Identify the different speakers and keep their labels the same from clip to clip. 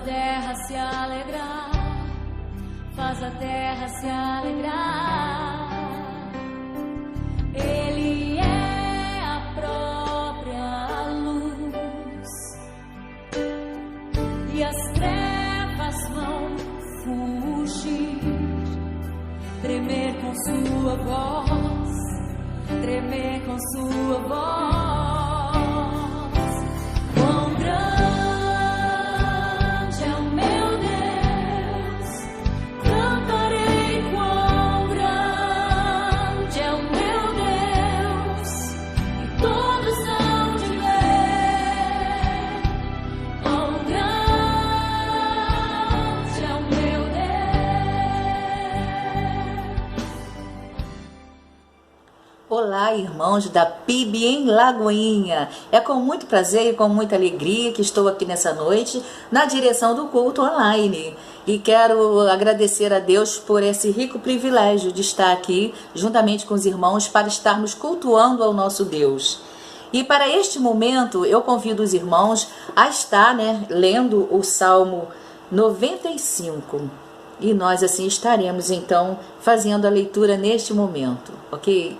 Speaker 1: terra se alegrar, faz a terra se alegrar. Ele é a própria luz, e as trevas vão fugir, tremer com sua voz, tremer com sua voz. Quão grande é o meu Deus, cantarei quão grande é o meu Deus, e todos hão de ver quão grande é o meu Deus.
Speaker 2: Olá, irmãos da PIB em Lagoinha. É com muito prazer e com muita alegria que estou aqui nessa noite na direção do culto online. E quero agradecer a Deus por esse rico privilégio de estar aqui juntamente com os irmãos para estarmos cultuando ao nosso Deus. E para este momento eu convido os irmãos a estar, lendo o Salmo 95. E nós assim estaremos então fazendo a leitura neste momento, ok?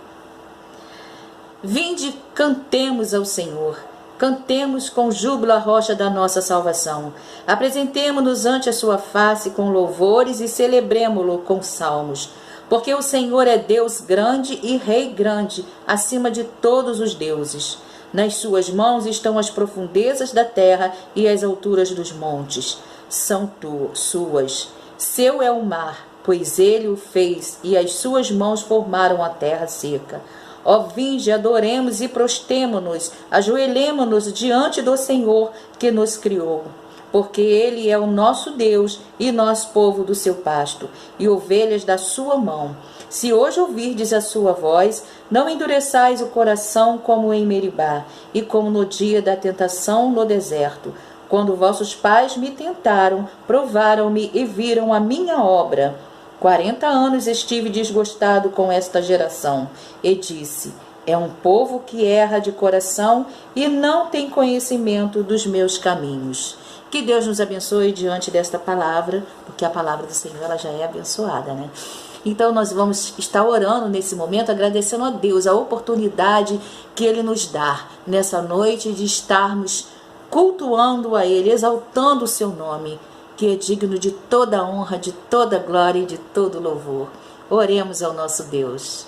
Speaker 2: Vinde, cantemos ao Senhor, cantemos com júbilo a rocha da nossa salvação. Apresentemo-nos ante a sua face com louvores e celebremo-lo com salmos. Porque o Senhor é Deus grande e Rei grande, acima de todos os deuses. Nas suas mãos estão as profundezas da terra e as alturas dos montes. São suas. Seu é o mar, pois ele o fez, e as suas mãos formaram a terra seca. Ó, vinde, adoremos e prostemo-nos, ajoelhemo-nos diante do Senhor que nos criou. Porque Ele é o nosso Deus e nós povo do seu pasto, e ovelhas da sua mão. Se hoje ouvirdes a sua voz, não endureçais o coração como em Meribá, e como no dia da tentação no deserto, quando vossos pais me tentaram, provaram-me e viram a minha obra. 40 anos estive desgostado com esta geração, e disse: é um povo que erra de coração e não tem conhecimento dos meus caminhos. Que Deus nos abençoe diante desta palavra, porque a palavra do Senhor ela já é abençoada, Então nós vamos estar orando nesse momento, agradecendo a Deus a oportunidade que Ele nos dá nessa noite de estarmos cultuando a Ele, exaltando o seu nome, que é digno de toda honra, de toda glória e de todo louvor. Oremos ao nosso Deus.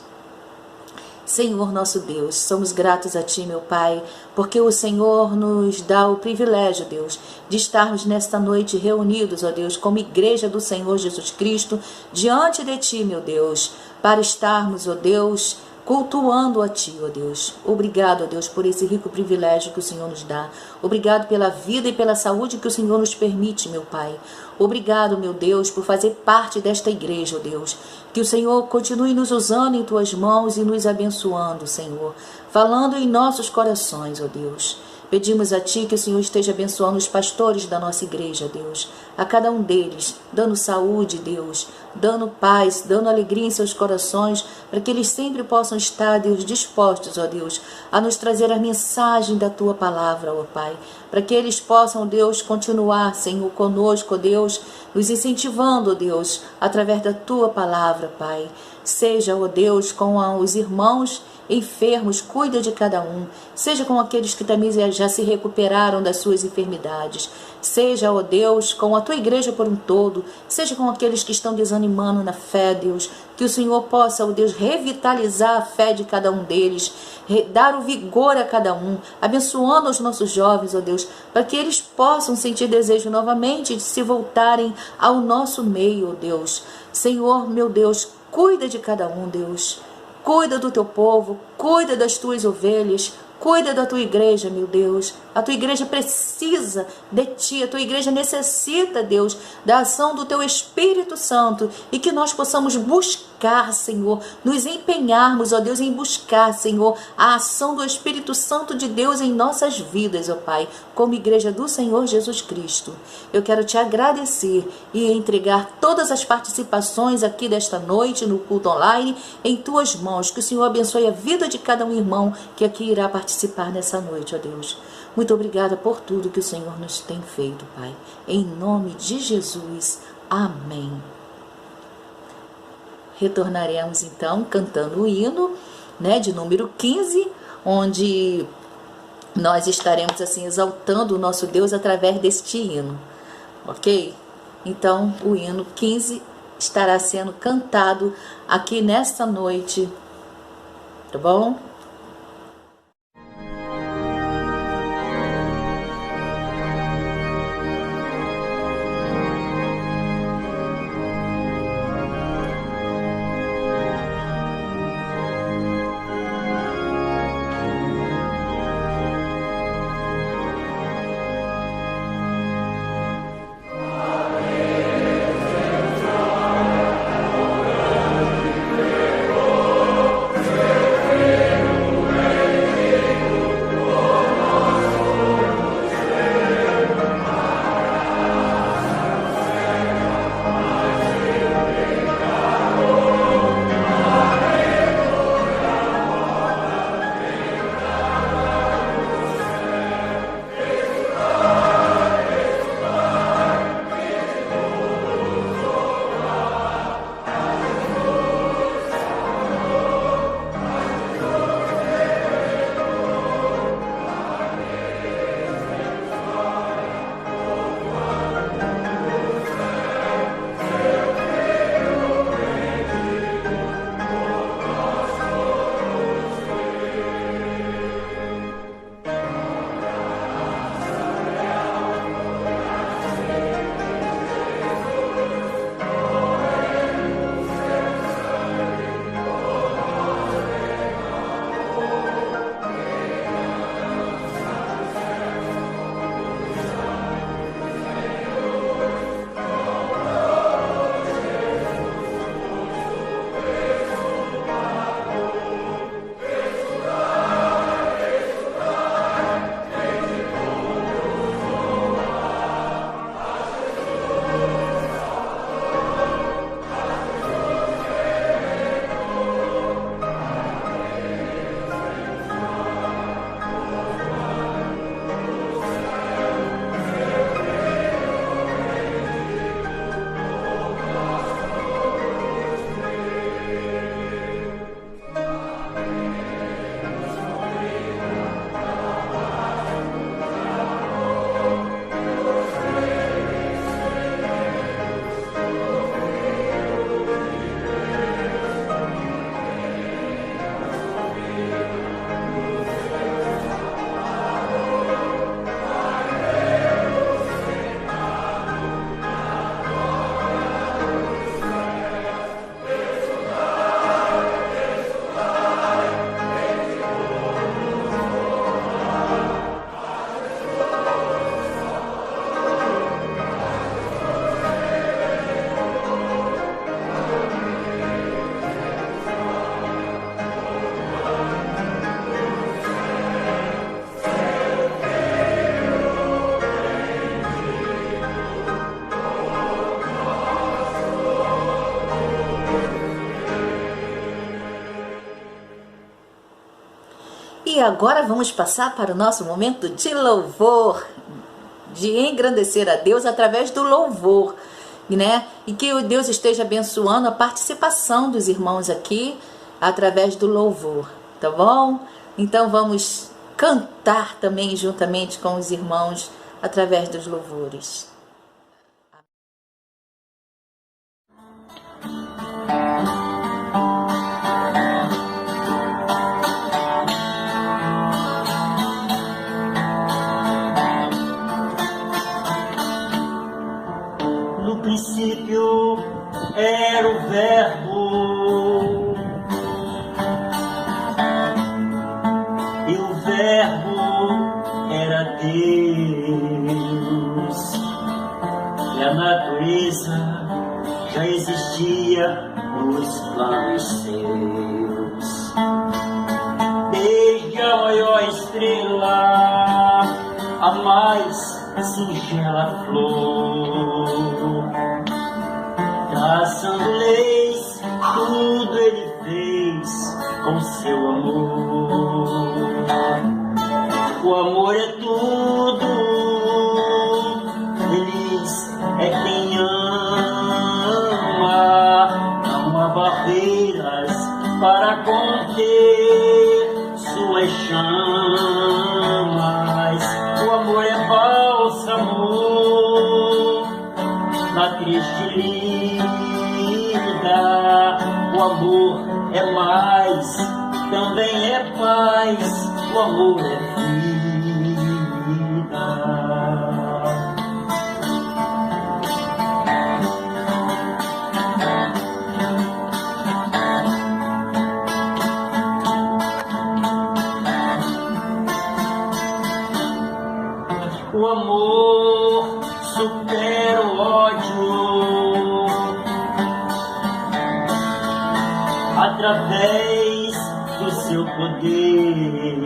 Speaker 2: Senhor nosso Deus, somos gratos a Ti, meu Pai, porque o Senhor nos dá o privilégio, Deus, de estarmos nesta noite reunidos, ó Deus, como igreja do Senhor Jesus Cristo, diante de Ti, meu Deus, para estarmos, ó Deus, cultuando a Ti, ó Deus. Obrigado, ó Deus, por esse rico privilégio que o Senhor nos dá. Obrigado pela vida e pela saúde que o Senhor nos permite, meu Pai. Obrigado, meu Deus, por fazer parte desta igreja, ó Deus. Que o Senhor continue nos usando em Tuas mãos e nos abençoando, Senhor. Falando em nossos corações, ó Deus. Pedimos a Ti que o Senhor esteja abençoando os pastores da nossa igreja, Deus. A cada um deles, dando saúde, Deus, dando paz, dando alegria em seus corações, para que eles sempre possam estar, Deus, dispostos, ó Deus, a nos trazer a mensagem da Tua palavra, ó Pai. Para que eles possam, Deus, continuar, Senhor, conosco, ó Deus, nos incentivando, ó Deus, através da Tua palavra, Pai. Seja, ó Deus, com os irmãos enfermos, cuida de cada um. Seja com aqueles que também já se recuperaram das suas enfermidades. Seja, ó Deus, com a Tua igreja por um todo. Seja com aqueles que estão desanimando na fé, Deus. Que o Senhor possa, ó Deus, revitalizar a fé de cada um deles. Dar o vigor a cada um. Abençoando os nossos jovens, ó Deus. Para que eles possam sentir desejo novamente de se voltarem ao nosso meio, ó Deus. Senhor, meu Deus, cuida de cada um, Deus. Cuida do Teu povo, cuida das Tuas ovelhas, cuida da Tua igreja, meu Deus. A Tua igreja precisa de Ti, a Tua igreja necessita, Deus, da ação do Teu Espírito Santo e que nós possamos buscar, Senhor, nos empenharmos, ó Deus, em buscar, Senhor, a ação do Espírito Santo de Deus em nossas vidas, ó Pai, como igreja do Senhor Jesus Cristo. Eu quero Te agradecer e entregar todas as participações aqui desta noite no culto online em Tuas mãos. Que o Senhor abençoe a vida de cada um irmão que aqui irá participar nessa noite, ó Deus. Muito obrigada por tudo que o Senhor nos tem feito, Pai. Em nome de Jesus. Amém. Retornaremos então cantando o hino, né, de número 15, onde nós estaremos assim exaltando o nosso Deus através deste hino, ok? Então o hino 15 estará sendo cantado aqui nesta noite, tá bom? E agora vamos passar para o nosso momento de louvor, de engrandecer a Deus através do louvor, né? E que o Deus esteja abençoando a participação dos irmãos aqui através do louvor, tá bom? Então vamos cantar também juntamente com os irmãos através dos louvores.
Speaker 3: No princípio era o Verbo, e o Verbo era Deus, e a natureza já existia nos planos seus. Desde a maior estrela, a mais singela flor, traçando leis, tudo ele fez com seu amor. O amor é tudo há barreiras para conter suas chamas. O amor é bálsamo na triste lida. O amor é mais, também é paz. O amor é vida. O amor supera o ódio através do seu poder.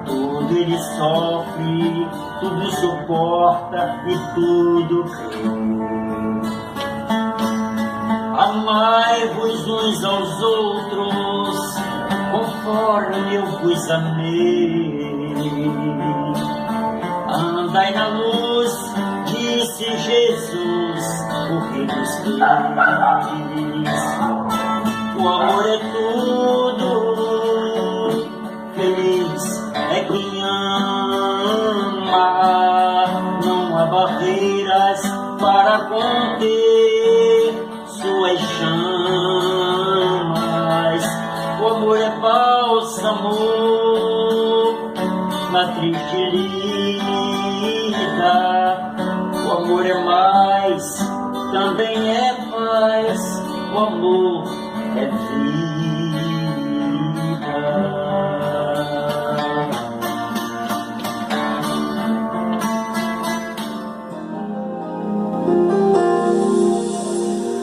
Speaker 3: Tudo ele sofre, tudo suporta e tudo crê. Amai-vos uns aos outros, conforme eu vos amei. Andai na luz, disse Jesus, o Rei dos Reis. O amor é tudo, feliz é quem ama. Não há barreiras para conter suas chamas. O amor é bálsamo na triste lida. O amor é mais, também é paz. O amor é vida.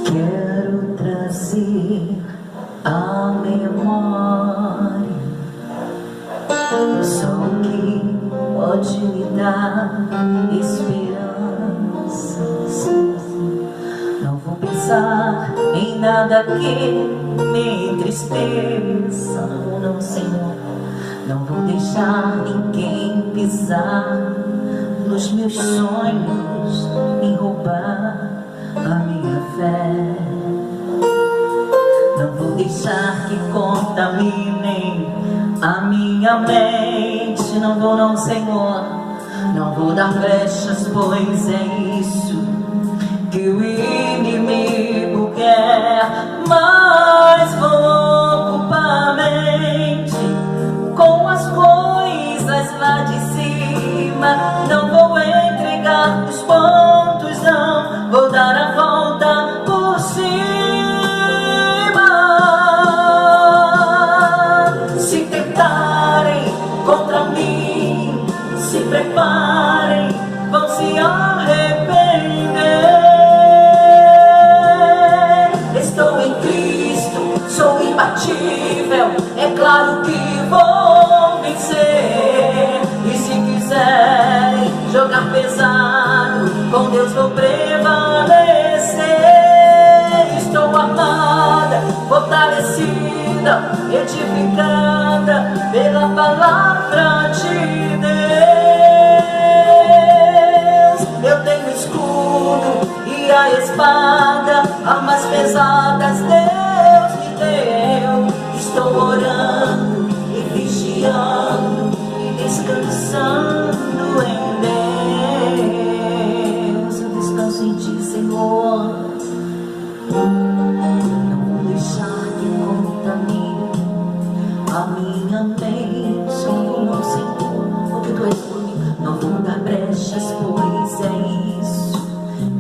Speaker 2: Quero trazer a memória só o que pode me dar esperança. Não vou pensar em nada que me entristeça. Não, Senhor, não vou deixar ninguém pisar nos meus sonhos, nem roubar a minha fé. Não vou deixar que contaminem a minha mente. Não vou não, Senhor, não vou dar brechas, pois é isso que o inimigo quer. Mas vou ocupar a mente com as coisas lá de cima. Não vou entregar os pontos, não vou dar a volta por cima. Se tentarem contra mim, se preparem, vão se arrepender. Estou em Cristo, sou imbatível, é claro que vou vencer. E se quiserem jogar pesado, com Deus vou prevalecer. Estou armada, fortalecida, edificada pela palavra de Deus. Eu tenho escudo e a espada, armas pesadas Deus me deu. Estou orando e vigiando e descansando em Deus. Eu descanso em Ti, Senhor. Não vou deixar que contamine a minha mente. Não, Senhor, porque Tu és por mim. Não vou dar brechas, pois é isso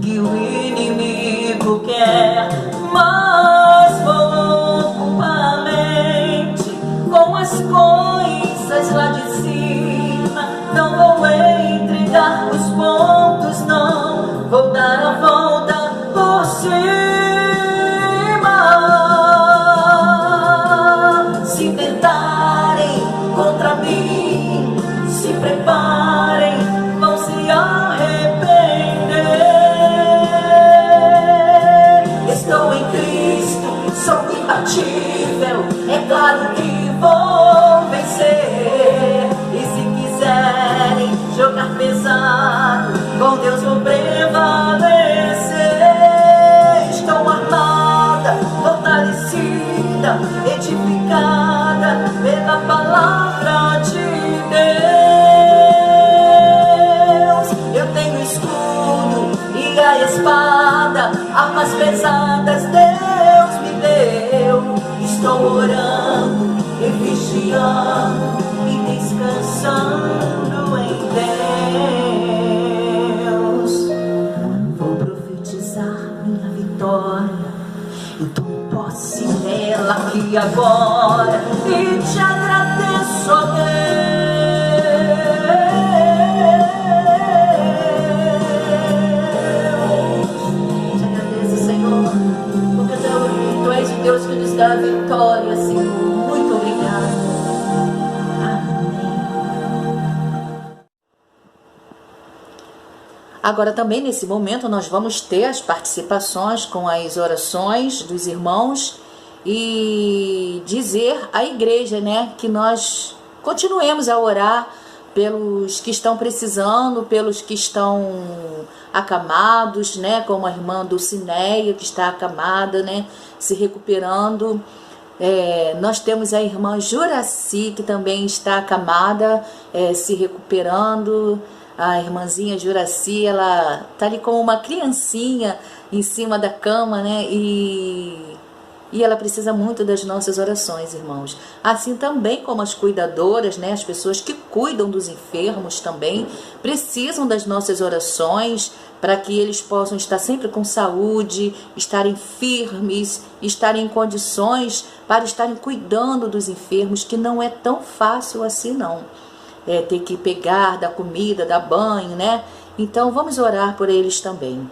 Speaker 2: que o inimigo quer. Mas vou ocupar a mente com as coisas lá de cima. Não vou entregar os pontos, não vou dar a volta por cima. Se tentarem contra mim, se preparem, vão se arrepender. Estou em Cristo, sou imbatível, é claro que vou vencer. E se quiserem jogar pesado, com Deus vou prevalecer. Estou armado, vida edificada pela palavra de Deus. Eu tenho escudo e a espada, armas pesadas Deus me deu. Estou orando e vigiando e descansando em Deus. Vou profetizar minha vitória, eu tomo posse nela aqui agora e te agradeço, ó Deus. Te agradeço, Senhor, porque tu és o Deus que nos dá a vitória, Senhor. Muito obrigado. Amém. Agora também nesse momento nós vamos ter as participações com as orações dos irmãos e dizer à igreja, né, que nós continuemos a orar pelos que estão precisando, pelos que estão acamados, né, como a irmã Dulcineia, que está acamada, né, se recuperando. Nós temos a irmã Juraci, que também está acamada, se recuperando. A irmãzinha Juraci, ela está ali como uma criancinha em cima da cama, né, e ela precisa muito das nossas orações, irmãos. Assim também como as cuidadoras, né, as pessoas que cuidam dos enfermos também precisam das nossas orações para que eles possam estar sempre com saúde, estarem firmes, estarem em condições para estarem cuidando dos enfermos, que não é tão fácil assim não. Ter que pegar, dar comida, dar banho, né? Então vamos orar por eles também.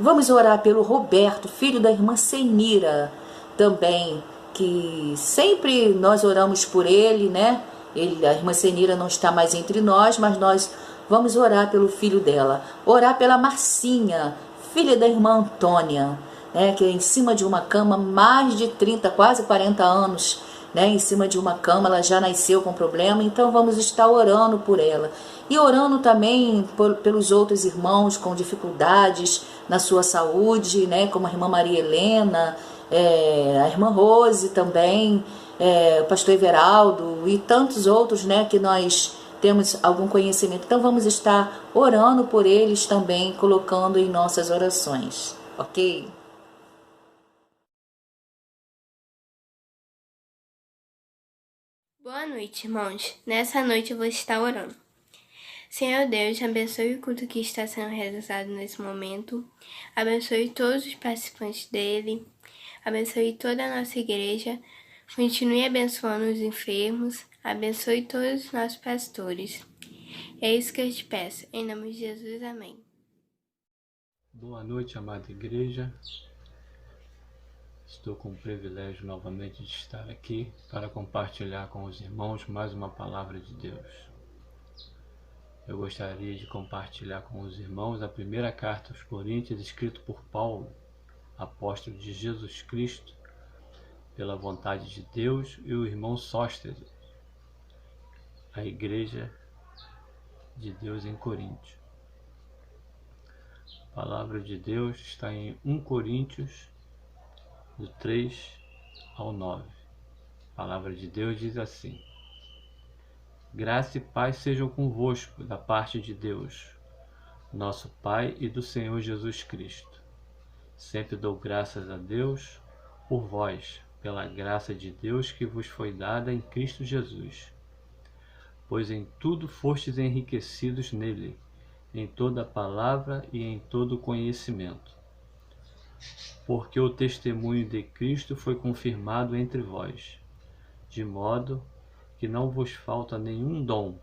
Speaker 2: Vamos orar pelo Roberto, filho da irmã Senira, também, que sempre nós oramos por ele, né? A irmã Senira não está mais entre nós, mas nós vamos orar pelo filho dela. Orar pela Marcinha, filha da irmã Antônia, né? Que é em cima de uma cama, mais de 30, quase 40 anos, né, em cima de uma cama, ela já nasceu com problema, então vamos estar orando por ela. E orando também pelos outros irmãos com dificuldades na sua saúde, né, como a irmã Maria Helena, a irmã Rose também, o pastor Everaldo e tantos outros, né, que nós temos algum conhecimento. Então vamos estar orando por eles também, colocando em nossas orações, ok?
Speaker 4: Boa noite, irmãos. Nessa noite eu vou estar orando. Senhor Deus, abençoe o culto que está sendo realizado nesse momento. Abençoe todos os participantes dele. Abençoe toda a nossa igreja. Continue abençoando os enfermos. Abençoe todos os nossos pastores. É isso que eu te peço. Em nome de Jesus, amém.
Speaker 5: Boa noite, amada igreja. Estou com o privilégio novamente de estar aqui para compartilhar com os irmãos mais uma palavra de Deus. Eu gostaria de compartilhar com os irmãos a primeira carta aos Coríntios, escrita por Paulo, apóstolo de Jesus Cristo, pela vontade de Deus, e o irmão Sóstenes, a igreja de Deus em Coríntio. A palavra de Deus está em 1 Coríntios, do 3 ao 9. A palavra de Deus diz assim: Graça e paz sejam convosco da parte de Deus, nosso Pai, e do Senhor Jesus Cristo. Sempre dou graças a Deus por vós, pela graça de Deus que vos foi dada em Cristo Jesus. Pois em tudo fostes enriquecidos nele, em toda palavra e em todo conhecimento. Porque o testemunho de Cristo foi confirmado entre vós, de modo que não vos falta nenhum dom,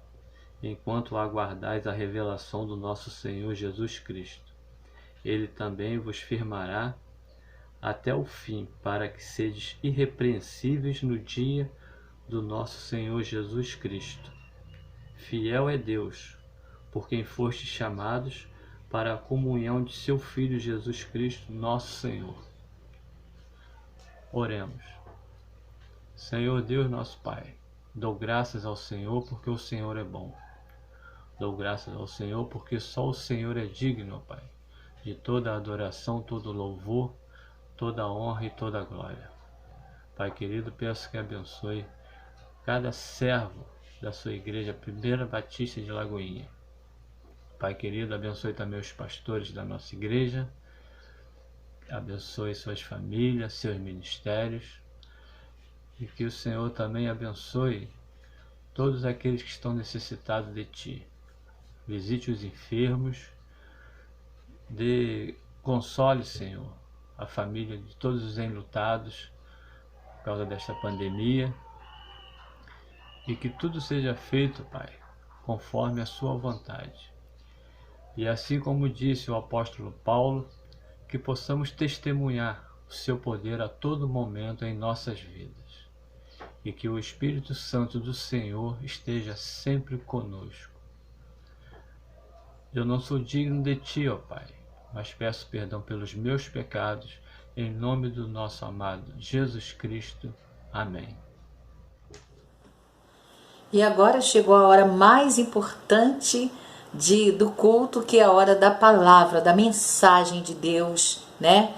Speaker 5: enquanto aguardais a revelação do nosso Senhor Jesus Cristo. Ele também vos firmará até o fim, para que sedes irrepreensíveis no dia do nosso Senhor Jesus Cristo. Fiel é Deus, por quem fostes chamados para a comunhão de seu Filho Jesus Cristo, nosso Senhor. Oremos. Senhor Deus, nosso Pai, dou graças ao Senhor porque o Senhor é bom. Dou graças ao Senhor porque só o Senhor é digno, ó Pai, de toda a adoração, todo louvor, toda a honra e toda a glória. Pai querido, peço que abençoe cada servo da sua igreja, Primeira Batista de Lagoinha. Pai querido, abençoe também os pastores da nossa igreja, abençoe suas famílias, seus ministérios, e que o Senhor também abençoe todos aqueles que estão necessitados de Ti. Visite os enfermos, console, Senhor, a família de todos os enlutados por causa desta pandemia, e que tudo seja feito, Pai, conforme a Sua vontade. E assim como disse o apóstolo Paulo, que possamos testemunhar o Seu poder a todo momento em nossas vidas. E que o Espírito Santo do Senhor esteja sempre conosco. Eu não sou digno de Ti, ó Pai, mas peço perdão pelos meus pecados, em nome do nosso amado Jesus Cristo. Amém.
Speaker 2: E agora chegou a hora mais importante do culto, que é a hora da palavra, da mensagem de Deus, né?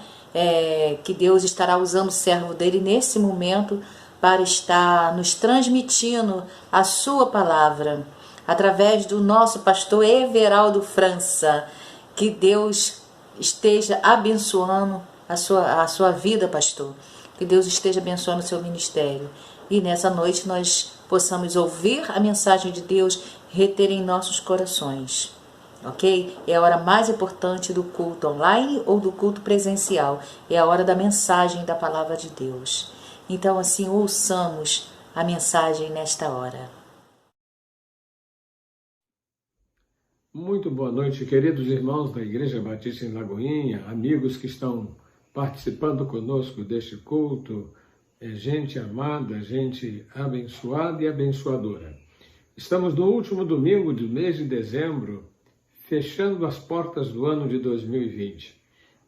Speaker 2: Que Deus estará usando o servo dele nesse momento para estar nos transmitindo a sua palavra, através do nosso pastor Everaldo França. Que Deus esteja abençoando a sua vida, pastor. Que Deus esteja abençoando o seu ministério. E nessa noite nós possamos ouvir a mensagem de Deus, reter em nossos corações. Ok? É a hora mais importante do culto online ou do culto presencial. É a hora da mensagem da palavra de Deus. Então, assim, ouçamos a mensagem nesta hora.
Speaker 6: Muito boa noite, queridos irmãos da Igreja Batista em Lagoinha, amigos que estão participando conosco deste culto, gente amada, gente abençoada e abençoadora. Estamos no último domingo do mês de dezembro, fechando as portas do ano de 2020.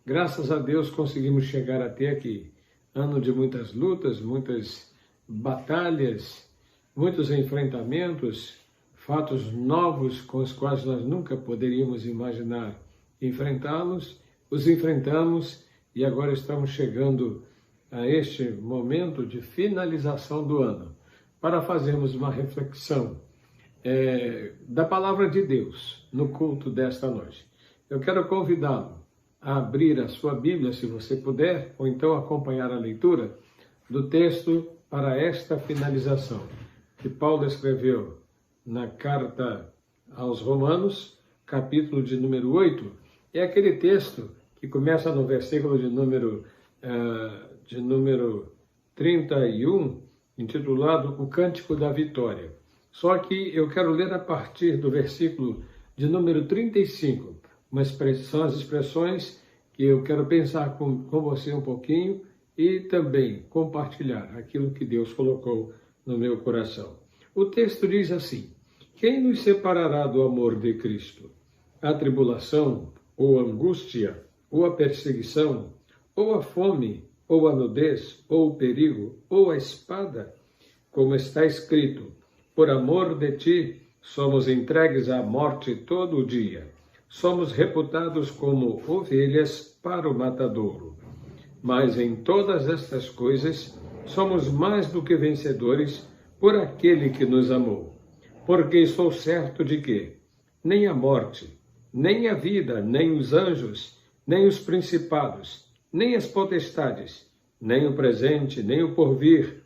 Speaker 6: Graças a Deus conseguimos chegar até aqui. Ano de muitas lutas, muitas batalhas, muitos enfrentamentos, fatos novos com os quais nós nunca poderíamos imaginar enfrentá-los, os enfrentamos e agora estamos chegando a este momento de finalização do ano, para fazermos uma reflexão da palavra de Deus no culto desta noite. Eu quero convidá-lo a abrir a sua Bíblia, se você puder, ou então acompanhar a leitura do texto para esta finalização, que Paulo escreveu na carta aos Romanos, capítulo de número 8, é aquele texto que começa no versículo de número 31, intitulado O Cântico da Vitória. Só que eu quero ler a partir do versículo de número 35, são as expressões que eu quero pensar com você um pouquinho e também compartilhar aquilo que Deus colocou no meu coração. O texto diz assim: quem nos separará do amor de Cristo? A tribulação, ou a angústia, ou a perseguição, ou a fome, ou a nudez, ou o perigo, ou a espada? Como está escrito: por amor de ti, somos entregues à morte todo o dia. Somos reputados como ovelhas para o matadouro. Mas em todas estas coisas, somos mais do que vencedores por aquele que nos amou. Porque estou certo de que nem a morte, nem a vida, nem os anjos, nem os principados, nem as potestades, nem o presente, nem o porvir,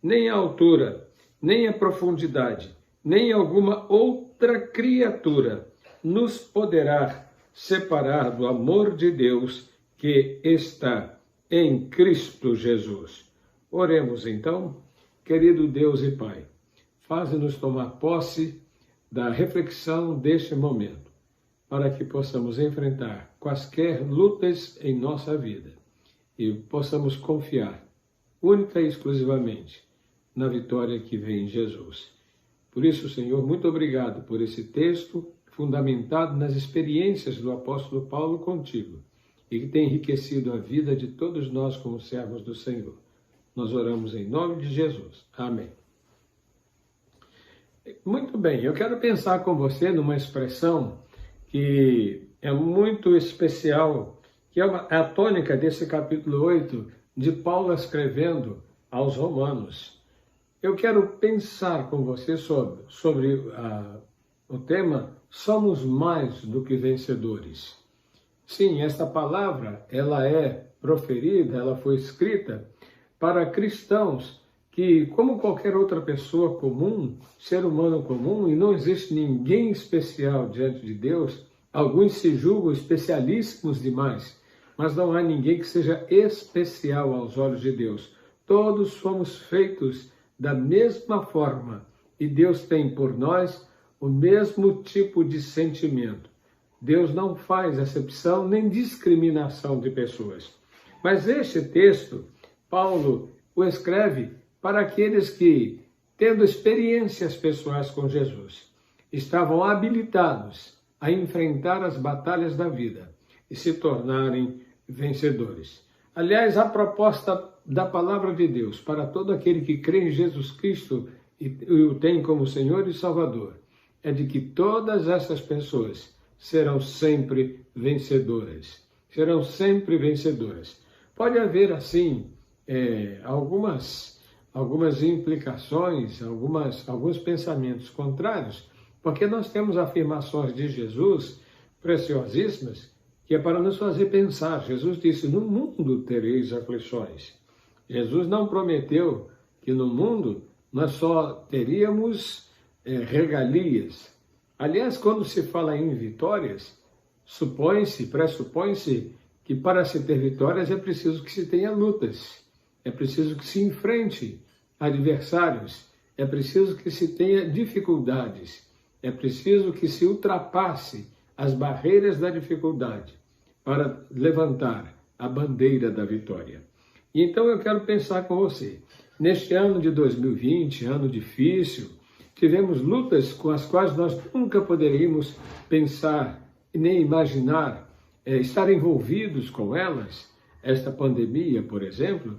Speaker 6: nem a altura, nem a profundidade, nem alguma outra criatura nos poderá separar do amor de Deus que está em Cristo Jesus. Oremos então. Querido Deus e Pai, faze-nos tomar posse da reflexão deste momento, para que possamos enfrentar quaisquer lutas em nossa vida e possamos confiar única e exclusivamente na vitória que vem em Jesus. Por isso, Senhor, muito obrigado por esse texto fundamentado nas experiências do apóstolo Paulo contigo e que tem enriquecido a vida de todos nós como servos do Senhor. Nós oramos em nome de Jesus. Amém. Muito bem, eu quero pensar com você numa expressão que é muito especial, que é a tônica desse capítulo 8, de Paulo escrevendo aos Romanos. Eu quero pensar com você sobre o tema Somos Mais do que Vencedores. Sim, esta palavra, ela é proferida, ela foi escrita para cristãos que, como qualquer outra pessoa comum, ser humano comum, e não existe ninguém especial diante de Deus, alguns se julgam especialíssimos demais, mas não há ninguém que seja especial aos olhos de Deus. Todos fomos feitos da mesma forma e Deus tem por nós o mesmo tipo de sentimento. Deus não faz acepção nem discriminação de pessoas. Mas este texto, Paulo o escreve para aqueles que, tendo experiências pessoais com Jesus, estavam habilitados a enfrentar as batalhas da vida e se tornarem vencedores. Aliás, a proposta da palavra de Deus para todo aquele que crê em Jesus Cristo e o tem como Senhor e Salvador é de que todas essas pessoas serão sempre vencedoras. Serão sempre vencedoras. Pode haver, assim, algumas implicações, alguns pensamentos contrários, porque nós temos afirmações de Jesus preciosíssimas que é para nos fazer pensar. Jesus disse, no mundo tereis aflições. Jesus não prometeu que no mundo nós só teríamos regalias. Aliás, quando se fala em vitórias, pressupõe-se que para se ter vitórias é preciso que se tenha lutas, é preciso que se enfrente adversários, é preciso que se tenha dificuldades, é preciso que se ultrapasse as barreiras da dificuldade para levantar a bandeira da vitória. E então eu quero pensar com você. Neste ano de 2020, ano difícil, tivemos lutas com as quais nós nunca poderíamos pensar e nem imaginar estar envolvidos com elas. Esta pandemia, por exemplo,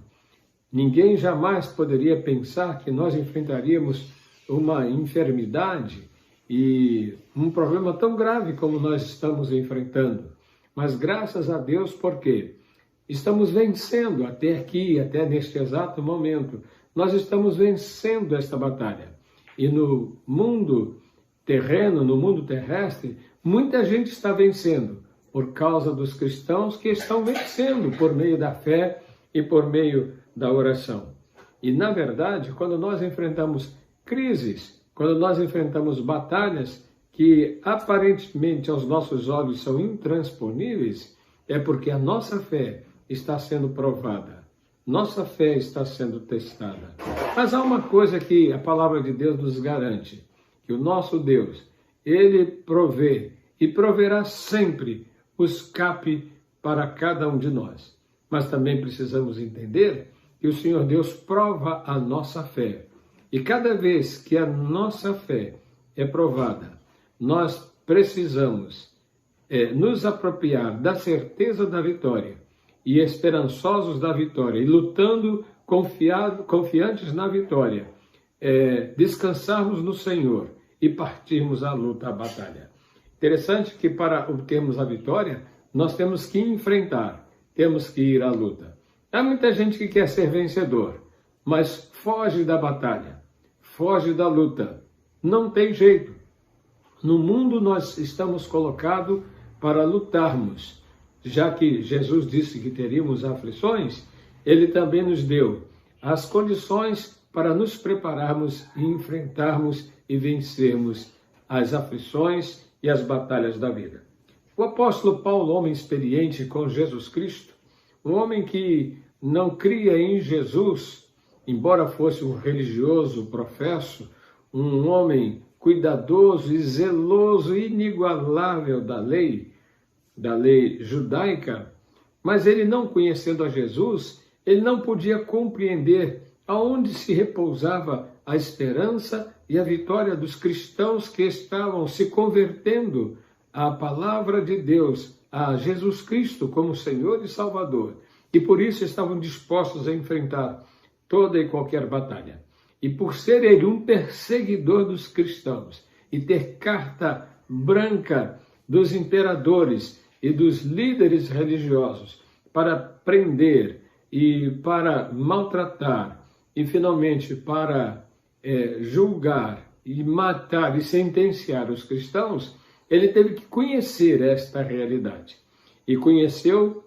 Speaker 6: ninguém jamais poderia pensar que nós enfrentaríamos uma enfermidade e um problema tão grave como nós estamos enfrentando. Mas graças a Deus, porque estamos vencendo até aqui, até neste exato momento, nós estamos vencendo esta batalha. E no mundo terreno, no mundo terrestre, muita gente está vencendo por causa dos cristãos que estão vencendo por meio da fé e por meio da oração. E, na verdade, quando nós enfrentamos crises, quando nós enfrentamos batalhas que aparentemente aos nossos olhos são intransponíveis, é porque a nossa fé está sendo provada, nossa fé está sendo testada. Mas há uma coisa que a palavra de Deus nos garante, que o nosso Deus, Ele provê e proverá sempre o escape para cada um de nós. Mas também precisamos entender que o Senhor Deus prova a nossa fé. E cada vez que a nossa fé é provada, nós precisamos nos apropriar da certeza da vitória e esperançosos da vitória e lutando confiantes na vitória, descansarmos no Senhor e partirmos à luta, à batalha. Interessante que para obtermos a vitória, nós temos que enfrentar, temos que ir à luta. Há muita gente que quer ser vencedor, mas foge da batalha, foge da luta. Não tem jeito. No mundo nós estamos colocados para lutarmos. Já que Jesus disse que teríamos aflições, Ele também nos deu as condições para nos prepararmos e enfrentarmos e vencermos as aflições e as batalhas da vida. O apóstolo Paulo, homem experiente com Jesus Cristo, um homem que não cria em Jesus, embora fosse um religioso professo, um homem cuidadoso e zeloso, inigualável da lei judaica, mas ele não conhecendo a Jesus, ele não podia compreender aonde se repousava a esperança e a vitória dos cristãos que estavam se convertendo à palavra de Deus, a Jesus Cristo como Senhor e Salvador, e por isso estavam dispostos a enfrentar toda e qualquer batalha. E por ser ele um perseguidor dos cristãos e ter carta branca dos imperadores e dos líderes religiosos para prender e para maltratar e finalmente para julgar e matar e sentenciar os cristãos, ele teve que conhecer esta realidade. E conheceu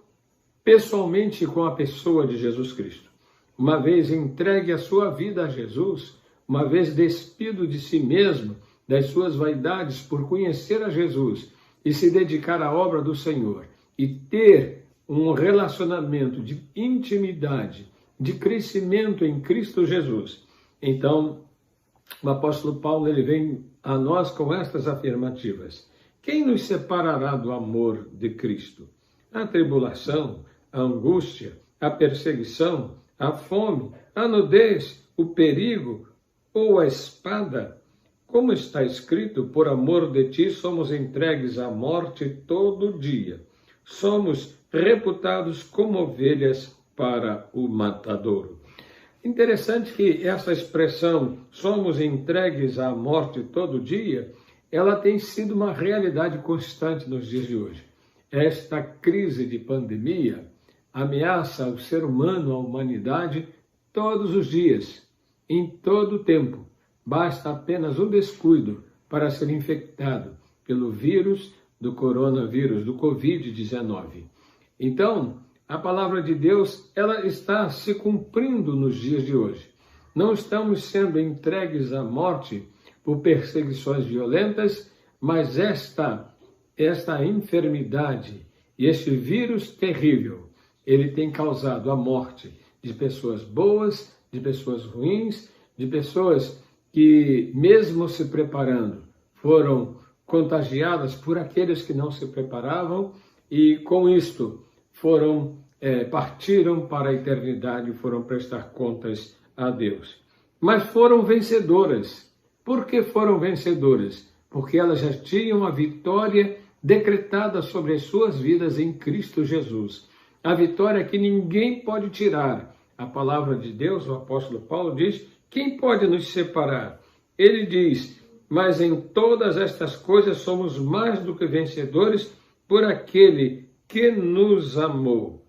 Speaker 6: pessoalmente com a pessoa de Jesus Cristo. Uma vez entregue a sua vida a Jesus, uma vez despido de si mesmo, das suas vaidades por conhecer a Jesus e se dedicar à obra do Senhor e ter um relacionamento de intimidade, de crescimento em Cristo Jesus. Então, o apóstolo Paulo ele vem a nós com estas afirmativas. Quem nos separará do amor de Cristo? A tribulação, a angústia, a perseguição, a fome, a nudez, o perigo ou a espada? Como está escrito, por amor de ti somos entregues à morte todo dia. Somos reputados como ovelhas para o matadouro. Interessante que essa expressão, somos entregues à morte todo dia, ela tem sido uma realidade constante nos dias de hoje. Esta crise de pandemia ameaça o ser humano, a humanidade, todos os dias, em todo o tempo. Basta apenas um descuido para ser infectado pelo vírus do coronavírus, do Covid-19. Então, a palavra de Deus, ela está se cumprindo nos dias de hoje. Não estamos sendo entregues à morte por perseguições violentas, mas esta enfermidade e este vírus terrível, ele tem causado a morte de pessoas boas, de pessoas ruins, de pessoas que, mesmo se preparando, foram contagiadas por aqueles que não se preparavam e, com isto, partiram para a eternidade e foram prestar contas a Deus. Mas foram vencedoras. Por que foram vencedoras? Porque elas já tinham a vitória decretada sobre as suas vidas em Cristo Jesus. A vitória que ninguém pode tirar. A palavra de Deus, o apóstolo Paulo diz, quem pode nos separar? Ele diz, mas em todas estas coisas somos mais do que vencedores por aquele que nos amou.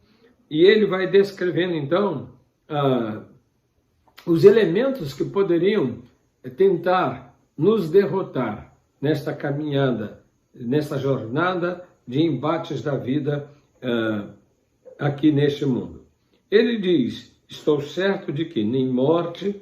Speaker 6: E ele vai descrevendo, então, os elementos que poderiam tentar nos derrotar nesta caminhada, nessa jornada de embates da vida aqui neste mundo. Ele diz, estou certo de que nem morte,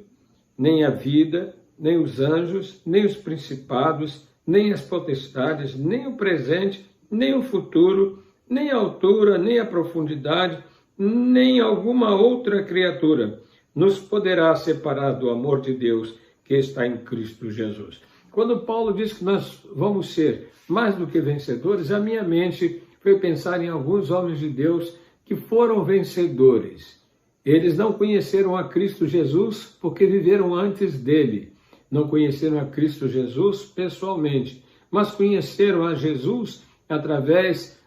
Speaker 6: nem a vida, nem os anjos, nem os principados, nem as potestades, nem o presente, nem o futuro, nem a altura, nem a profundidade, nem alguma outra criatura nos poderá separar do amor de Deus que está em Cristo Jesus. Quando Paulo diz que nós vamos ser mais do que vencedores, a minha mente foi pensar em alguns homens de Deus que foram vencedores. Eles não conheceram a Cristo Jesus porque viveram antes dele. Não conheceram a Cristo Jesus pessoalmente, mas conheceram a Jesus através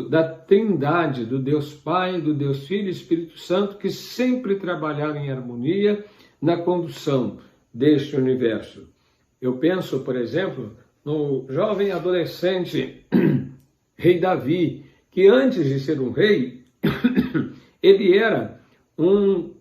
Speaker 6: da Trindade, do Deus Pai, do Deus Filho e Espírito Santo, que sempre trabalharam em harmonia na condução deste universo. Eu penso, por exemplo, no jovem adolescente rei Davi, que antes de ser um rei, ele era um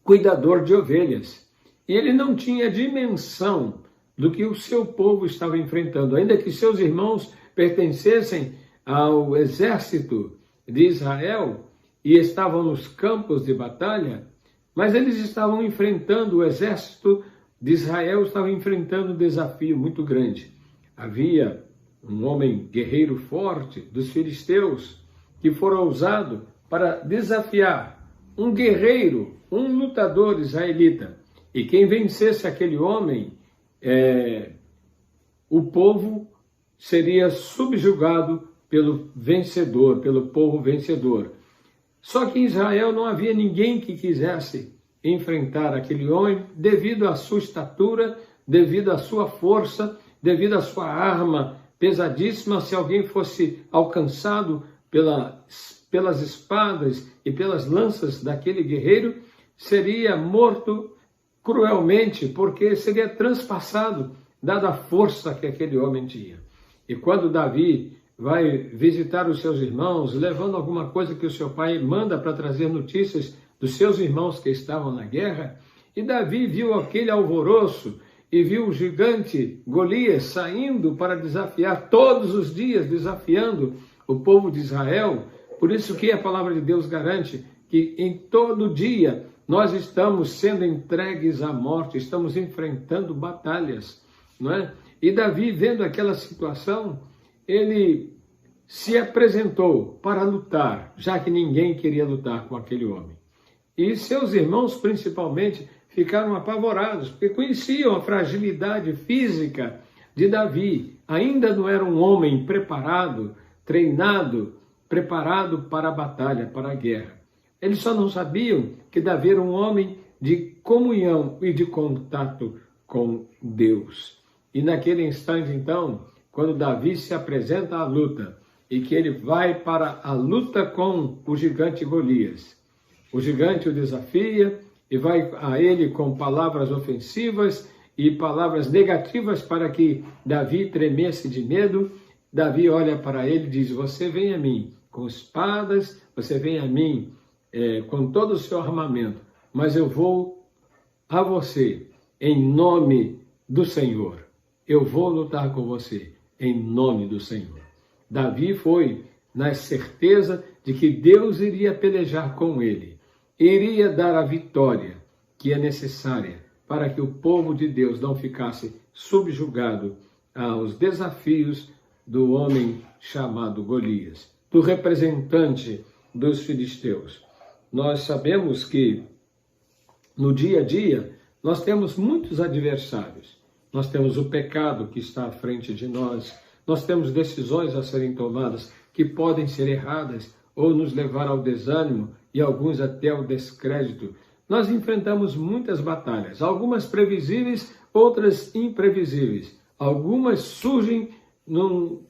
Speaker 6: cuidador de ovelhas. E ele não tinha dimensão do que o seu povo estava enfrentando, ainda que seus irmãos pertencessem ao exército de Israel e estavam nos campos de batalha, mas eles estavam enfrentando, o exército de Israel estava enfrentando um desafio muito grande. Havia um homem guerreiro forte dos filisteus que fora ousado para desafiar um guerreiro, um lutador israelita. E quem vencesse aquele homem, o povo seria subjugado pelo vencedor, pelo povo vencedor. Só que em Israel não havia ninguém que quisesse enfrentar aquele homem devido à sua estatura, devido à sua força, devido à sua arma pesadíssima. Se alguém fosse alcançado pelas espadas e pelas lanças daquele guerreiro, seria morto cruelmente, porque seria transpassado, dada a força que aquele homem tinha. E quando Davi vai visitar os seus irmãos, levando alguma coisa que o seu pai manda para trazer notícias dos seus irmãos que estavam na guerra, E Davi viu aquele alvoroço e viu o gigante Golias saindo para desafiar, todos os dias desafiando o povo de Israel. Por isso que a palavra de Deus garante que em todo dia nós estamos sendo entregues à morte, estamos enfrentando batalhas, não é? E Davi, vendo aquela situação, ele se apresentou para lutar, já que ninguém queria lutar com aquele homem. E seus irmãos, principalmente, ficaram apavorados, porque conheciam a fragilidade física de Davi. Ainda não era um homem preparado, treinado, preparado para a batalha, para a guerra. Eles só não sabiam que Davi era um homem de comunhão e de contato com Deus. E naquele instante, então, quando Davi se apresenta à luta e que ele vai para a luta com o gigante Golias, o gigante o desafia e vai a ele com palavras ofensivas e palavras negativas para que Davi tremesse de medo. Davi olha para ele e diz: você vem a mim com espadas, você vem a mim com todo o seu armamento, mas eu vou a você em nome do Senhor. Eu vou lutar com você em nome do Senhor. Davi foi na certeza de que Deus iria pelejar com ele, iria dar a vitória que é necessária para que o povo de Deus não ficasse subjugado aos desafios do homem chamado Golias, do representante dos filisteus. Nós sabemos que no dia a dia nós temos muitos adversários. Nós temos o pecado que está à frente de nós, nós temos decisões a serem tomadas que podem ser erradas ou nos levar ao desânimo e alguns até ao descrédito. Nós enfrentamos muitas batalhas, algumas previsíveis, outras imprevisíveis. Algumas surgem num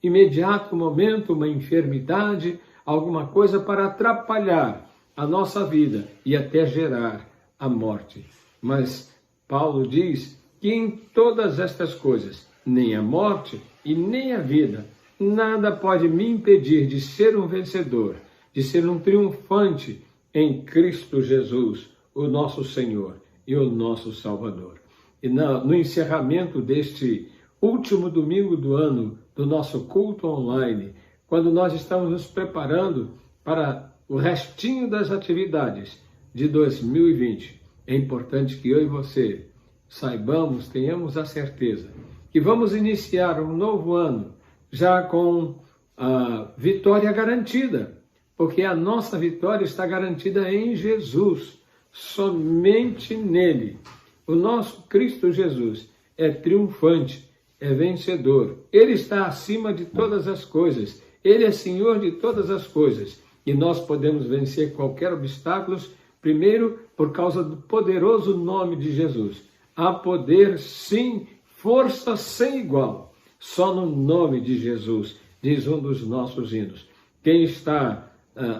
Speaker 6: imediato momento, uma enfermidade, alguma coisa para atrapalhar a nossa vida e até gerar a morte. Mas Paulo diz que em todas estas coisas, nem a morte e nem a vida, nada pode me impedir de ser um vencedor, de ser um triunfante em Cristo Jesus, o nosso Senhor e o nosso Salvador. E no encerramento deste último domingo do ano, do nosso culto online, quando nós estamos nos preparando para o restinho das atividades de 2020, é importante que eu e você saibamos, tenhamos a certeza que vamos iniciar um novo ano já com a vitória garantida, porque a nossa vitória está garantida em Jesus, somente nele. O nosso Cristo Jesus é triunfante, é vencedor. Ele está acima de todas as coisas, ele é Senhor de todas as coisas, e nós podemos vencer qualquer obstáculo, primeiro por causa do poderoso nome de Jesus. Há poder, sim, força sem igual, só no nome de Jesus, diz um dos nossos hinos. Quem está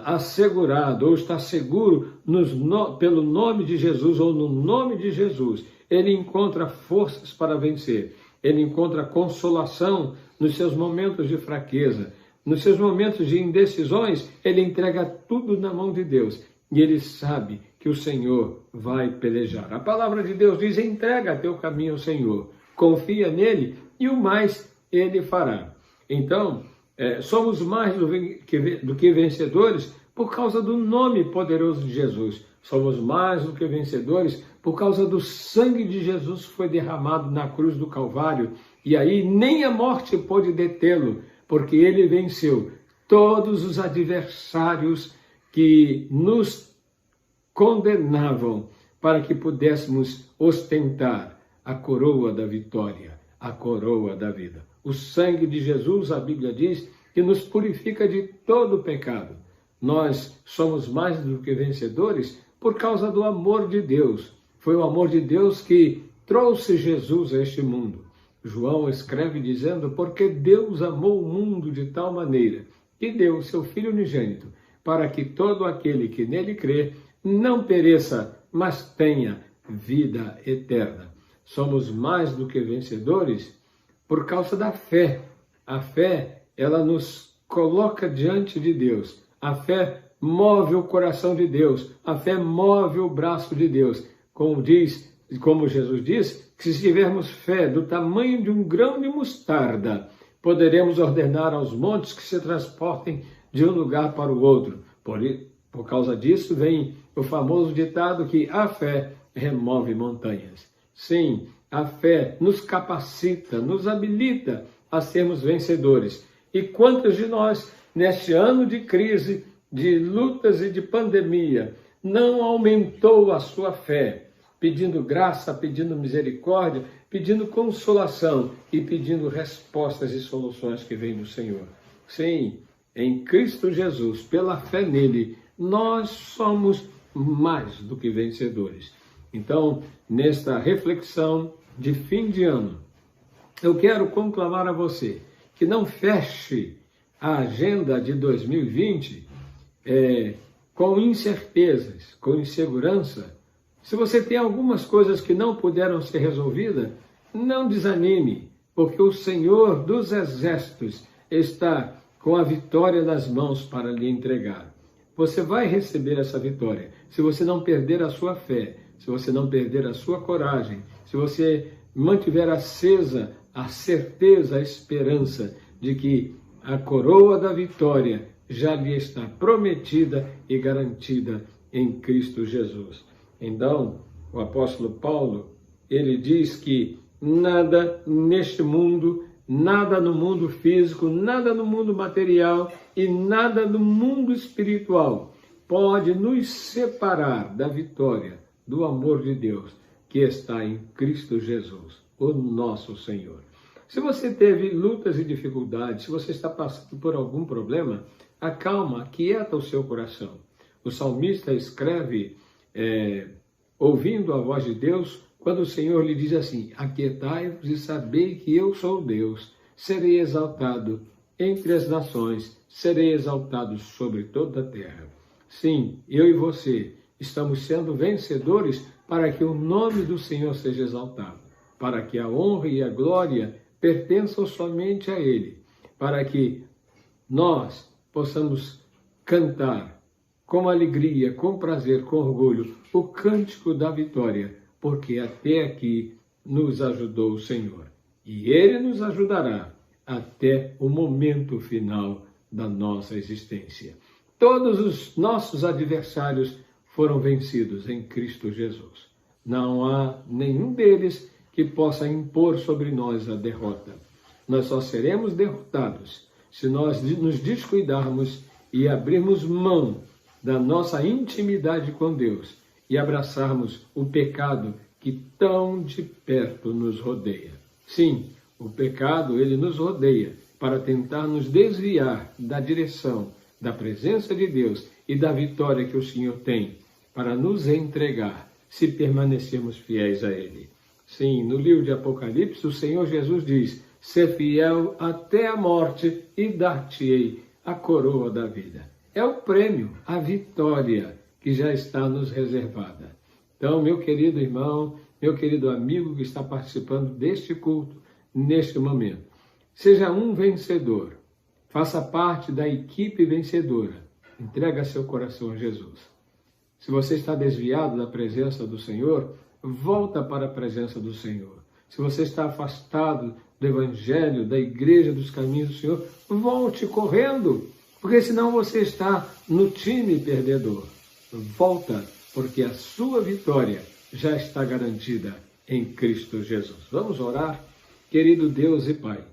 Speaker 6: assegurado ou está seguro pelo nome de Jesus ou no nome de Jesus, ele encontra forças para vencer, ele encontra consolação nos seus momentos de fraqueza, nos seus momentos de indecisões, ele entrega tudo na mão de Deus e ele sabe que o Senhor vai pelejar. A palavra de Deus diz: entrega teu caminho ao Senhor, confia nele e o mais ele fará. Então, somos mais do que vencedores por causa do nome poderoso de Jesus. Somos mais do que vencedores por causa do sangue de Jesus que foi derramado na cruz do Calvário. E aí nem a morte pôde detê-lo, porque ele venceu todos os adversários que nos condenavam para que pudéssemos ostentar a coroa da vitória, a coroa da vida. O sangue de Jesus, a Bíblia diz, que nos purifica de todo o pecado. Nós somos mais do que vencedores por causa do amor de Deus. Foi o amor de Deus que trouxe Jesus a este mundo. João escreve dizendo: porque Deus amou o mundo de tal maneira que deu o seu Filho unigênito, para que todo aquele que nele crê não pereça, mas tenha vida eterna. Somos mais do que vencedores por causa da fé. A fé, ela nos coloca diante de Deus. A fé move o coração de Deus. A fé move o braço de Deus. como Jesus diz, que se tivermos fé do tamanho de um grão de mostarda, poderemos ordenar aos montes que se transportem de um lugar para o outro. Por causa disso vem o famoso ditado que a fé remove montanhas. Sim, a fé nos capacita, nos habilita a sermos vencedores. E quantos de nós, neste ano de crise, de lutas e de pandemia, não aumentou a sua fé, pedindo graça, pedindo misericórdia, pedindo consolação e pedindo respostas e soluções que vêm do Senhor? Sim, em Cristo Jesus, pela fé nele, nós somos mais do que vencedores. Então, nesta reflexão de fim de ano, eu quero conclamar a você que não feche a agenda de 2020 com incertezas, com insegurança. Se você tem algumas coisas que não puderam ser resolvidas, não desanime, porque o Senhor dos Exércitos está com a vitória nas mãos para lhe entregar. Você vai receber essa vitória se você não perder a sua fé, se você não perder a sua coragem, se você mantiver acesa a certeza, a esperança de que a coroa da vitória já lhe está prometida e garantida em Cristo Jesus. Então, o apóstolo Paulo, ele diz que nada neste mundo, nada no mundo físico, nada no mundo material e nada no mundo espiritual pode nos separar da vitória, do amor de Deus que está em Cristo Jesus, o nosso Senhor. Se você teve lutas e dificuldades, se você está passando por algum problema, acalma, aquieta o seu coração. O salmista escreve, ouvindo a voz de Deus, quando o Senhor lhe diz assim: aquietai-vos e sabei que eu sou Deus, serei exaltado entre as nações, serei exaltado sobre toda a terra. Sim, eu e você estamos sendo vencedores para que o nome do Senhor seja exaltado, para que a honra e a glória pertençam somente a Ele, para que nós possamos cantar com alegria, com prazer, com orgulho, o cântico da vitória, porque até aqui nos ajudou o Senhor. E Ele nos ajudará até o momento final da nossa existência. Todos os nossos adversários foram vencidos em Cristo Jesus. Não há nenhum deles que possa impor sobre nós a derrota. Nós só seremos derrotados se nós nos descuidarmos e abrirmos mão da nossa intimidade com Deus e abraçarmos o pecado que tão de perto nos rodeia. Sim, o pecado, ele nos rodeia para tentar nos desviar da direção, da presença de Deus e da vitória que o Senhor tem para nos entregar, se permanecermos fiéis a Ele. Sim, no livro de Apocalipse, o Senhor Jesus diz: ser fiel até a morte e dar-te-ei a coroa da vida. É o prêmio, a vitória que já está nos reservada. Então, meu querido irmão, meu querido amigo que está participando deste culto, neste momento, seja um vencedor, faça parte da equipe vencedora, entrega seu coração a Jesus. Se você está desviado da presença do Senhor, volta para a presença do Senhor. Se você está afastado do Evangelho, da igreja, dos caminhos do Senhor, volte correndo, porque senão você está no time perdedor. Volta, porque a sua vitória já está garantida em Cristo Jesus. Vamos orar? Querido Deus e Pai,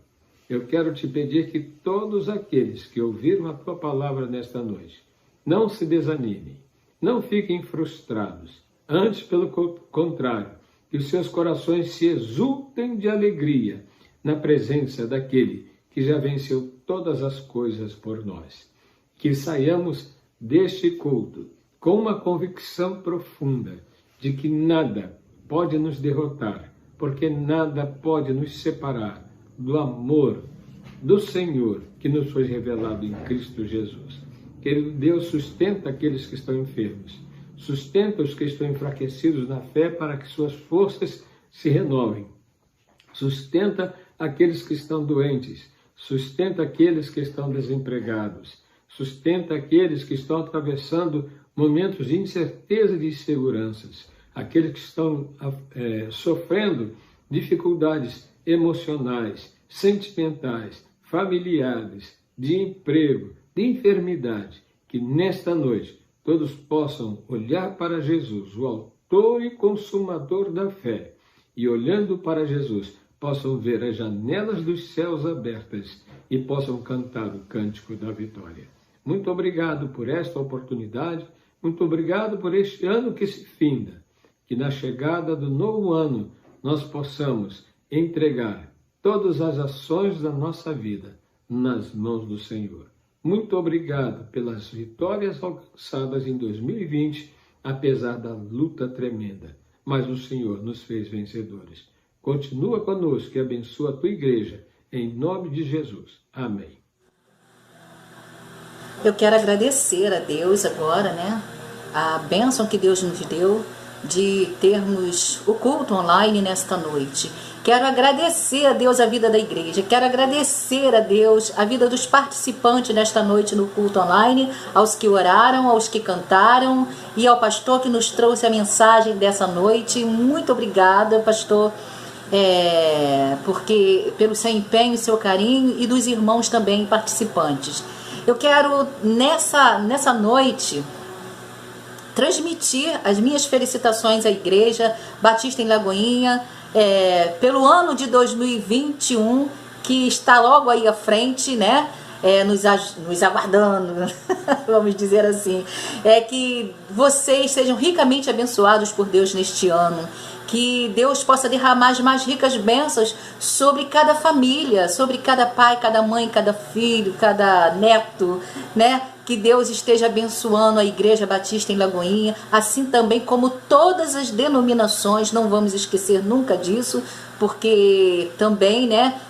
Speaker 6: eu quero te pedir que todos aqueles que ouviram a tua palavra nesta noite não se desanimem, não fiquem frustrados. Antes, pelo contrário, que os seus corações se exultem de alegria na presença daquele que já venceu todas as coisas por nós. Que saiamos deste culto com uma convicção profunda de que nada pode nos derrotar, porque nada pode nos separar do amor do Senhor que nos foi revelado em Cristo Jesus. Querido Deus, sustenta aqueles que estão enfermos, sustenta os que estão enfraquecidos na fé para que suas forças se renovem, sustenta aqueles que estão doentes, sustenta aqueles que estão desempregados, sustenta aqueles que estão atravessando momentos de incerteza e de inseguranças. aqueles que estão sofrendo dificuldades emocionais, sentimentais, familiares, de emprego, de enfermidade, que nesta noite todos possam olhar para Jesus, o autor e consumador da fé, e olhando para Jesus, possam ver as janelas dos céus abertas e possam cantar o cântico da vitória. Muito obrigado por esta oportunidade, muito obrigado por este ano que se finda, que na chegada do novo ano nós possamos entregar todas as ações da nossa vida nas mãos do Senhor. Muito obrigado pelas vitórias alcançadas em 2020, apesar da luta tremenda, mas o Senhor nos fez vencedores. Continua conosco e abençoa a tua igreja, em nome de Jesus. Amém.
Speaker 2: Eu quero agradecer a Deus agora, né? A bênção que Deus nos deu de termos o culto online nesta noite. Quero agradecer a Deus a vida da igreja. Quero agradecer a Deus a vida dos participantes nesta noite no culto online, aos que oraram, aos que cantaram e ao pastor que nos trouxe a mensagem dessa noite. Muito obrigada, pastor, porque pelo seu empenho e seu carinho, e dos irmãos também participantes. Eu quero nessa noite transmitir as minhas felicitações à Igreja Batista em Lagoinha pelo ano de 2021, que está logo aí à frente, né? Nos aguardando, vamos dizer assim. Que vocês sejam ricamente abençoados por Deus neste ano. Que Deus possa derramar as mais ricas bênçãos sobre cada família, sobre cada pai, cada mãe, cada filho, cada neto, né? Que Deus esteja abençoando a Igreja Batista em Lagoinha, assim também como todas as denominações, não vamos esquecer nunca disso, porque também, né,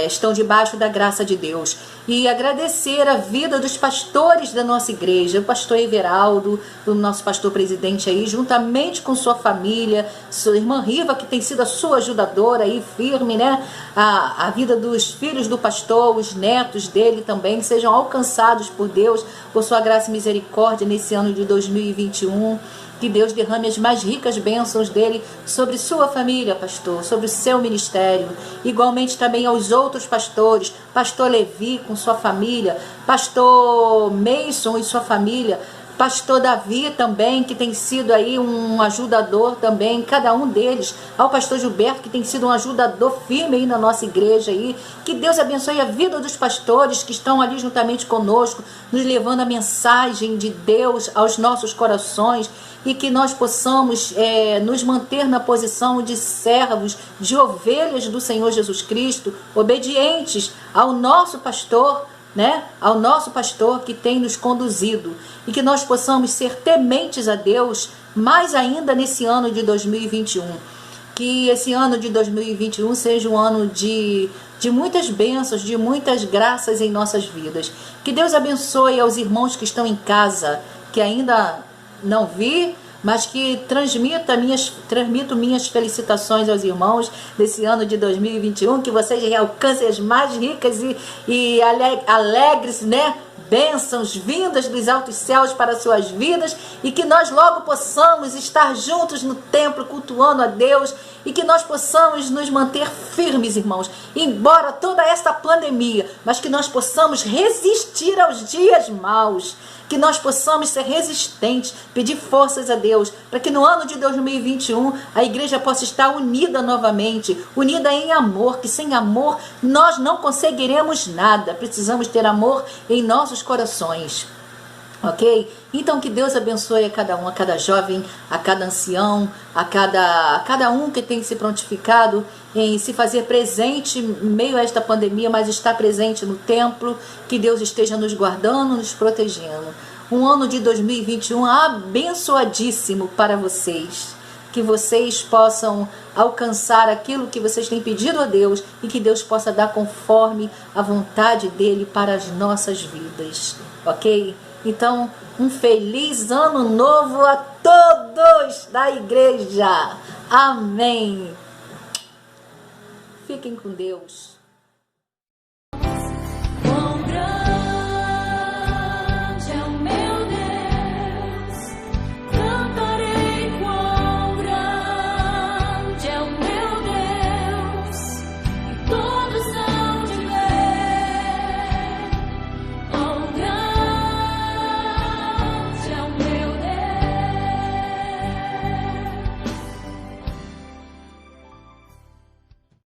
Speaker 2: estão debaixo da graça de Deus. E agradecer a vida dos pastores da nossa igreja, o pastor Everaldo, o nosso pastor presidente aí, juntamente com sua família, sua irmã Riva, que tem sido a sua ajudadora aí, firme, né? A vida dos filhos do pastor, os netos dele também, sejam alcançados por Deus, por sua graça e misericórdia nesse ano de 2021. Que Deus derrame as mais ricas bênçãos dele sobre sua família, pastor, sobre o seu ministério. Igualmente também aos outros pastores, pastor Levi com sua família, pastor Mason e sua família, pastor Davi também, que tem sido aí um ajudador também, cada um deles, ao pastor Gilberto, que tem sido um ajudador firme aí na nossa igreja aí. Que Deus abençoe a vida dos pastores que estão ali juntamente conosco, nos levando a mensagem de Deus aos nossos corações, e que nós possamos nos manter na posição de servos, de ovelhas do Senhor Jesus Cristo, obedientes ao nosso pastor, né? Ao nosso pastor que tem nos conduzido, e que nós possamos ser tementes a Deus, mais ainda nesse ano de 2021. Que esse ano de 2021 seja um ano de muitas bênçãos, de muitas graças em nossas vidas. Que Deus abençoe aos irmãos que estão em casa, que ainda não vi, mas que transmito minhas felicitações aos irmãos desse ano de 2021, que vocês alcancem as mais ricas e alegres, né? Bênçãos vindas dos altos céus para suas vidas, e que nós logo possamos estar juntos no templo cultuando a Deus, e que nós possamos nos manter firmes, irmãos, embora toda esta pandemia, mas que nós possamos resistir aos dias maus, que nós possamos ser resistentes, pedir forças a Deus, para que no ano de 2021 a igreja possa estar unida novamente, unida em amor, que sem amor nós não conseguiremos nada. Precisamos ter amor em nossos corações, ok? Então que Deus abençoe a cada um, a cada jovem, a cada ancião, a cada um que tem se prontificado em se fazer presente em meio a esta pandemia, mas está presente no templo. Que Deus esteja nos guardando, nos protegendo. Um ano de 2021 abençoadíssimo para vocês. Que vocês possam alcançar aquilo que vocês têm pedido a Deus, e que Deus possa dar conforme a vontade dele para as nossas vidas, ok? Então, um feliz ano novo a todos da igreja. Amém. Fiquem com Deus.
Speaker 1: Quão grande